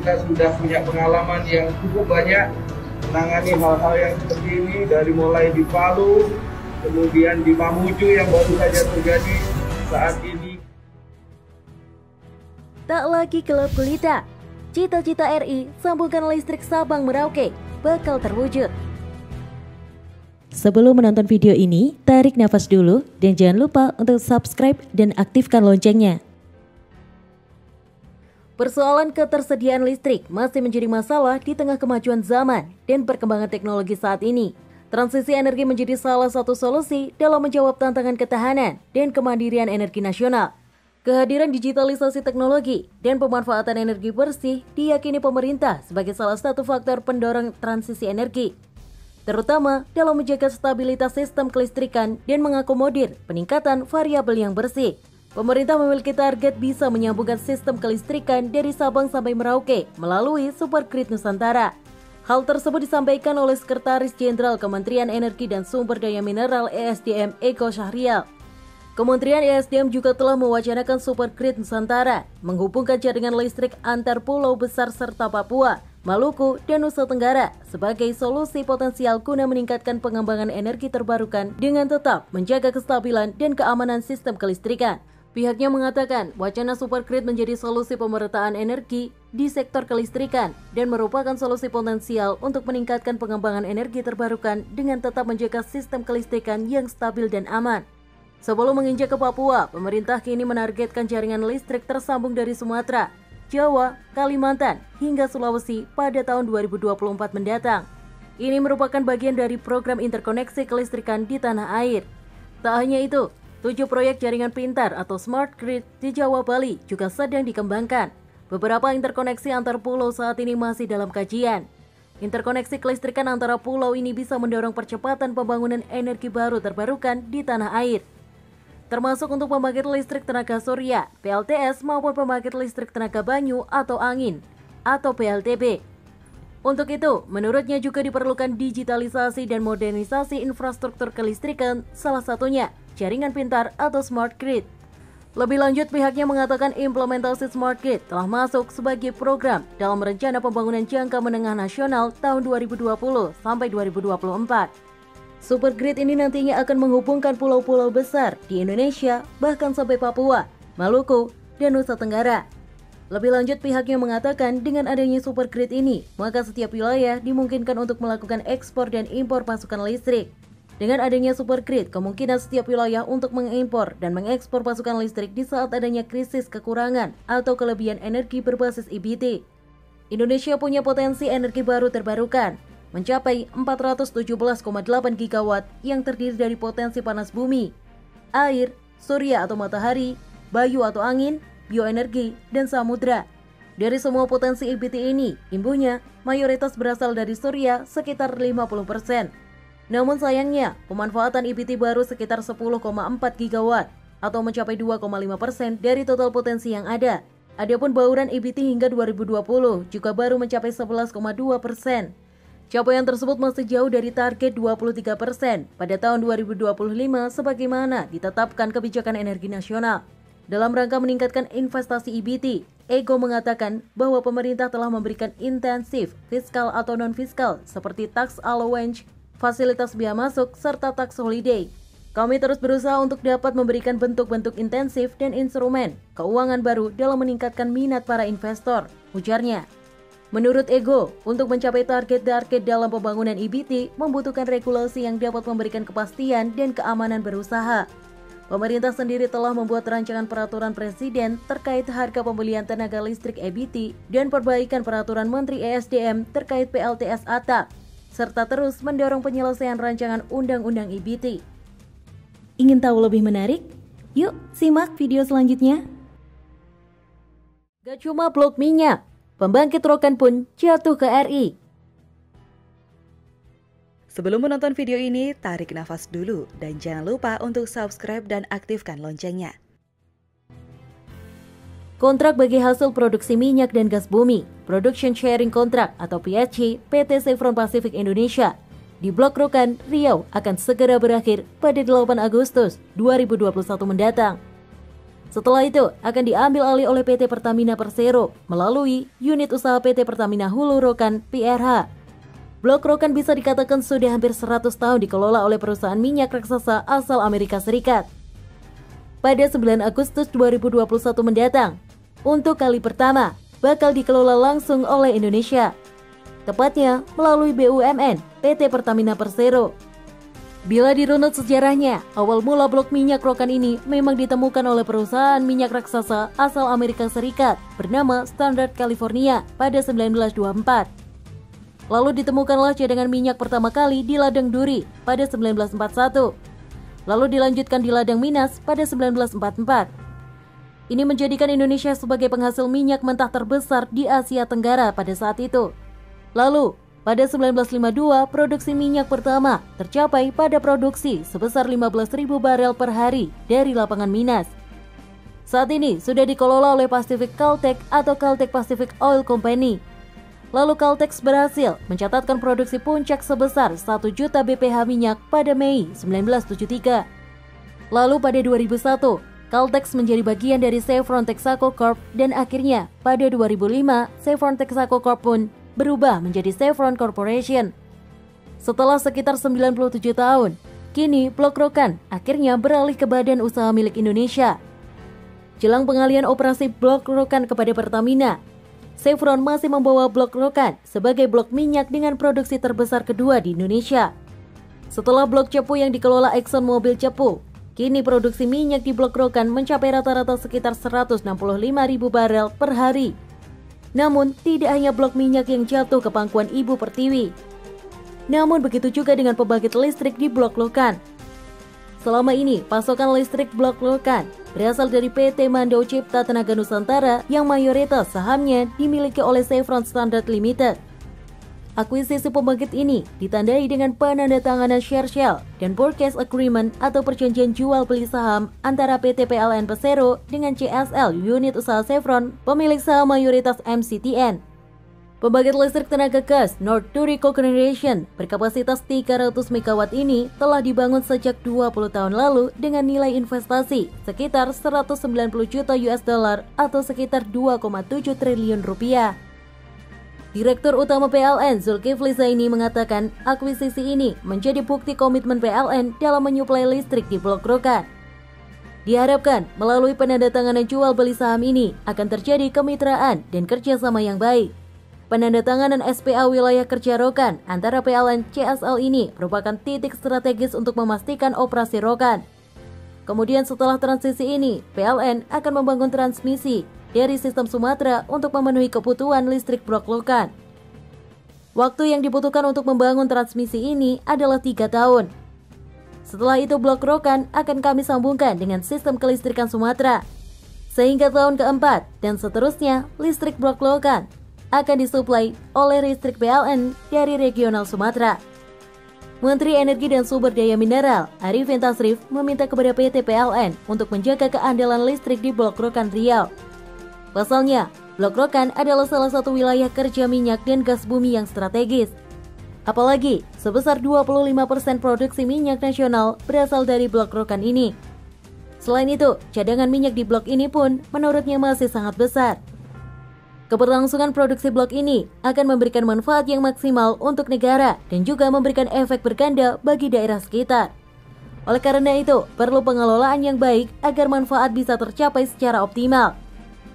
kita sudah punya pengalaman yang cukup banyak menangani hal-hal yang seperti ini, dari mulai di Palu, kemudian di Mamuju yang baru saja terjadi saat ini. Tak lagi gelap gulita, cita-cita RI sambungkan listrik Sabang Merauke bakal terwujud. Sebelum menonton video ini, tarik nafas dulu dan jangan lupa untuk subscribe dan aktifkan loncengnya. Persoalan ketersediaan listrik masih menjadi masalah di tengah kemajuan zaman dan perkembangan teknologi saat ini. Transisi energi menjadi salah satu solusi dalam menjawab tantangan ketahanan dan kemandirian energi nasional. Kehadiran digitalisasi teknologi dan pemanfaatan energi bersih diyakini pemerintah sebagai salah satu faktor pendorong transisi energi, terutama dalam menjaga stabilitas sistem kelistrikan dan mengakomodir peningkatan variabel yang bersih. Pemerintah memiliki target bisa menyambungkan sistem kelistrikan dari Sabang sampai Merauke melalui Super Grid Nusantara. Hal tersebut disampaikan oleh Sekretaris Jenderal Kementerian Energi dan Sumber Daya Mineral ESDM Eko Syahrial. Kementerian ESDM juga telah mewacanakan Super Grid Nusantara, menghubungkan jaringan listrik antar pulau besar serta Papua, Maluku, dan Nusa Tenggara sebagai solusi potensial guna meningkatkan pengembangan energi terbarukan dengan tetap menjaga kestabilan dan keamanan sistem kelistrikan. Pihaknya mengatakan wacana Super Grid menjadi solusi pemerataan energi di sektor kelistrikan dan merupakan solusi potensial untuk meningkatkan pengembangan energi terbarukan dengan tetap menjaga sistem kelistrikan yang stabil dan aman. Sebelum menginjak ke Papua, pemerintah kini menargetkan jaringan listrik tersambung dari Sumatera, Jawa, Kalimantan, hingga Sulawesi pada tahun 2024 mendatang. Ini merupakan bagian dari program interkoneksi kelistrikan di tanah air. Tak hanya itu, 7 proyek jaringan pintar atau smart grid di Jawa Bali juga sedang dikembangkan. Beberapa interkoneksi antar pulau saat ini masih dalam kajian. Interkoneksi kelistrikan antara pulau ini bisa mendorong percepatan pembangunan energi baru terbarukan di tanah air, termasuk untuk pembangkit listrik tenaga surya, PLTS, maupun pembangkit listrik tenaga banyu atau angin, atau PLTB. Untuk itu, menurutnya juga diperlukan digitalisasi dan modernisasi infrastruktur kelistrikan, salah satunya jaringan pintar atau smart grid. Lebih lanjut, pihaknya mengatakan implementasi smart grid telah masuk sebagai program dalam rencana pembangunan jangka menengah nasional tahun 2020 sampai 2024. Super Grid ini nantinya akan menghubungkan pulau-pulau besar di Indonesia, bahkan sampai Papua, Maluku, dan Nusa Tenggara. Lebih lanjut, pihaknya mengatakan dengan adanya Super Grid ini, maka setiap wilayah dimungkinkan untuk melakukan ekspor dan impor pasukan listrik. Dengan adanya Super Grid, kemungkinan setiap wilayah untuk mengimpor dan mengekspor pasukan listrik di saat adanya krisis kekurangan atau kelebihan energi berbasis EBT. Indonesia punya potensi energi baru terbarukan mencapai 417,8 gigawatt yang terdiri dari potensi panas bumi, air, surya atau matahari, bayu atau angin, bioenergi, dan samudra. Dari semua potensi EBT ini, imbuhnya mayoritas berasal dari surya sekitar 50%. Namun sayangnya, pemanfaatan EBT baru sekitar 10,4 gigawatt atau mencapai 2,5% dari total potensi yang ada. Adapun bauran EBT hingga 2020 juga baru mencapai 11,2%. Capaian tersebut masih jauh dari target 23% pada tahun 2025 sebagaimana ditetapkan kebijakan energi nasional. Dalam rangka meningkatkan investasi EBT, Ego mengatakan bahwa pemerintah telah memberikan intensif fiskal atau non-fiskal seperti tax allowance, fasilitas biaya masuk, serta tax holiday. Kami terus berusaha untuk dapat memberikan bentuk-bentuk intensif dan instrumen keuangan baru dalam meningkatkan minat para investor, ujarnya. Menurut Ego, untuk mencapai target-target dalam pembangunan EBT membutuhkan regulasi yang dapat memberikan kepastian dan keamanan berusaha. Pemerintah sendiri telah membuat rancangan peraturan presiden terkait harga pembelian tenaga listrik EBT dan perbaikan peraturan Menteri ESDM terkait PLTS atap, serta terus mendorong penyelesaian rancangan undang-undang EBT. Ingin tahu lebih menarik? Yuk simak video selanjutnya. Gak cuma blok minyak, pembangkit rokan pun jatuh ke RI. Sebelum menonton video ini, tarik nafas dulu dan jangan lupa untuk subscribe dan aktifkan loncengnya. Kontrak bagi hasil produksi minyak dan gas bumi, Production Sharing Contract atau PSC, PT Chevron Pacific Indonesia di Blok Rokan, Riau akan segera berakhir pada 8 Agustus 2021 mendatang. Setelah itu akan diambil alih oleh PT Pertamina Persero melalui unit usaha PT Pertamina Hulu Rokan PRH. Blok Rokan bisa dikatakan sudah hampir 100 tahun dikelola oleh perusahaan minyak raksasa asal Amerika Serikat. Pada 9 Agustus 2021 mendatang, untuk kali pertama bakal dikelola langsung oleh Indonesia, tepatnya melalui BUMN PT Pertamina Persero. Bila dirunut sejarahnya, awal mula blok minyak Rokan ini memang ditemukan oleh perusahaan minyak raksasa asal Amerika Serikat bernama Standard California pada 1924. Lalu ditemukanlah cadangan minyak pertama kali di Ladang Duri pada 1941. Lalu dilanjutkan di Ladang Minas pada 1944. Ini menjadikan Indonesia sebagai penghasil minyak mentah terbesar di Asia Tenggara pada saat itu. Lalu, pada 1952, produksi minyak pertama tercapai pada produksi sebesar 15.000 barel per hari dari lapangan Minas. Saat ini sudah dikelola oleh Pacific Caltex atau Caltex Pacific Oil Company. Lalu Caltex berhasil mencatatkan produksi puncak sebesar 1 juta BPH minyak pada Mei 1973. Lalu pada 2001, Caltex menjadi bagian dari Chevron Texaco Corp dan akhirnya pada 2005, Chevron Texaco Corp pun berubah menjadi Chevron Corporation. Setelah sekitar 97 tahun, kini Blok Rokan akhirnya beralih ke badan usaha milik Indonesia. Jelang pengalihan operasi Blok Rokan kepada Pertamina, Chevron masih membawa Blok Rokan sebagai blok minyak dengan produksi terbesar kedua di Indonesia. Setelah Blok Cepu yang dikelola ExxonMobil Cepu, kini produksi minyak di Blok Rokan mencapai rata-rata sekitar 165.000 barel per hari. Namun, tidak hanya blok minyak yang jatuh ke pangkuan Ibu Pertiwi. Namun, begitu juga dengan pembangkit listrik di Blok Rokan. Selama ini, pasokan listrik Blok Rokan berasal dari PT Mandau Cipta Tenaga Nusantara yang mayoritas sahamnya dimiliki oleh Chevron Standard Limited. Akuisisi pembangkit ini ditandai dengan penandatanganan share sale dan purchase agreement atau perjanjian jual beli saham antara PT PLN Persero dengan CSL unit usaha Chevron, pemilik saham mayoritas MCTN. Pembangkit listrik tenaga gas North Duri Cogeneration berkapasitas 300 MW ini telah dibangun sejak 20 tahun lalu dengan nilai investasi sekitar 190 juta US dollar atau sekitar 2,7 triliun rupiah. Direktur Utama PLN Zulkifli Zaini mengatakan akuisisi ini menjadi bukti komitmen PLN dalam menyuplai listrik di Blok Rokan. Diharapkan melalui penandatanganan jual beli saham ini akan terjadi kemitraan dan kerjasama yang baik. Penandatanganan SPA Wilayah Kerja Rokan antara PLN CSL ini merupakan titik strategis untuk memastikan operasi Rokan. Kemudian setelah transisi ini, PLN akan membangun transmisi dari sistem Sumatera untuk memenuhi kebutuhan listrik Blok Rokan. Waktu yang dibutuhkan untuk membangun transmisi ini adalah 3 tahun. Setelah itu Blok Rokan akan kami sambungkan dengan sistem kelistrikan Sumatera. Sehingga tahun keempat dan seterusnya listrik Blok Rokan akan disuplai oleh listrik PLN dari regional Sumatera. Menteri Energi dan Sumber Daya Mineral Arifin Tasrif meminta kepada PT PLN untuk menjaga keandalan listrik di Blok Rokan Riau. Pasalnya, Blok Rokan adalah salah satu wilayah kerja minyak dan gas bumi yang strategis. Apalagi, sebesar 25% produksi minyak nasional berasal dari Blok Rokan ini. Selain itu, cadangan minyak di blok ini pun menurutnya masih sangat besar. Keberlangsungan produksi blok ini akan memberikan manfaat yang maksimal untuk negara dan juga memberikan efek berganda bagi daerah sekitar. Oleh karena itu, perlu pengelolaan yang baik agar manfaat bisa tercapai secara optimal.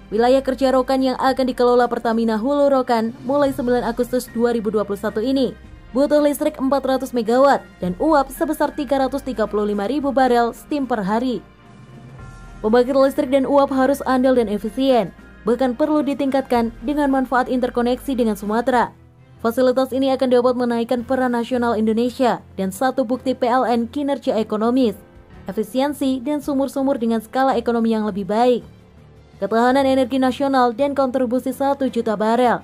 Wilayah kerja Rokan yang akan dikelola Pertamina Hulu Rokan mulai 9 Agustus 2021 ini butuh listrik 400 MW dan uap sebesar 335.000 barel steam per hari. Pembangkit listrik dan uap harus andal dan efisien, bahkan perlu ditingkatkan dengan manfaat interkoneksi dengan Sumatera. Fasilitas ini akan dapat menaikkan peran nasional Indonesia dan satu bukti PLN kinerja ekonomis, efisiensi, dan sumur-sumur dengan skala ekonomi yang lebih baik. Ketahanan energi nasional dan kontribusi 1 juta barel.